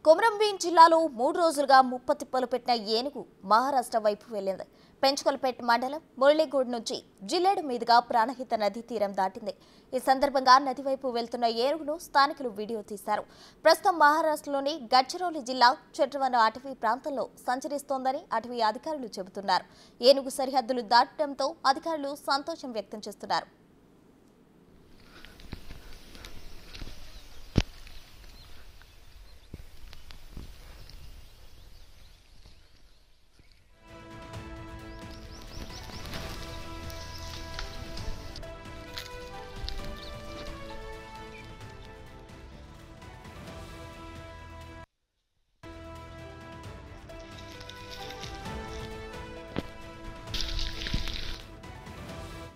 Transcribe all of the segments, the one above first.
కొమరంభీం జిల్లాలో 3 రోజులుగా ముప్పతిప్పలు పెట్టిన ఏనుగు మహారాష్ట్ర వైపు వెళ్లింది. పెంచుకొలపేట మండలం మురళీగూడ్ నుంచి జిల్లేడు మీదుగా ప్రాణహిత నది తీరం దాటింది. ఈ సందర్భంగా నది వైపు వెళ్తున్న ఏనుగును స్థానికులు వీడియో తీశారు. ప్రస్తుతం మహారాష్ట్రలోని గడ్చిరోలి జిల్లా చెట్రవన అటవీ ప్రాంతంలో సంచరిస్తోందని అటవీ అధికారులు చెబుతున్నారు. ఏనుగు సరిహద్దులు దాటడంతో అధికారులు సంతోషం వ్యక్తం చేస్తున్నారు.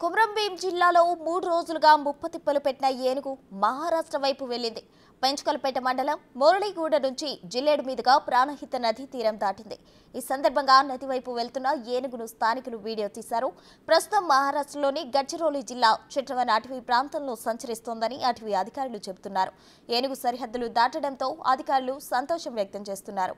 కొమరంభీం జిల్లాలో 3 రోజులుగా ముప్పతిప్పలు పెట్టిన ఏనుగు మహారాష్ట్ర వైపు వెళ్లింది. పెంచుకొలపేట మండలం మురళీగూడ నుంచి జిల్లేడు మీదుగా ప్రాణహిత నది తీరం దాటింది. ఈ సందర్భంగా నది వైపు వెళ్తున్న ఏనుగును స్థానికులు వీడియో తీశారు. ప్రస్తుతం మహారాష్ట్రలోని గడ్చిరోలి జిల్లా చెట్రవన అటవీ ప్రాంతంలో సంచరిస్తోందని అటవీ అధికారులు చెబుతున్నారు. ఏనుగు సరిహద్దులు దాటడంతో అధికారులు సంతోషం వ్యక్తం చేస్తున్నారు.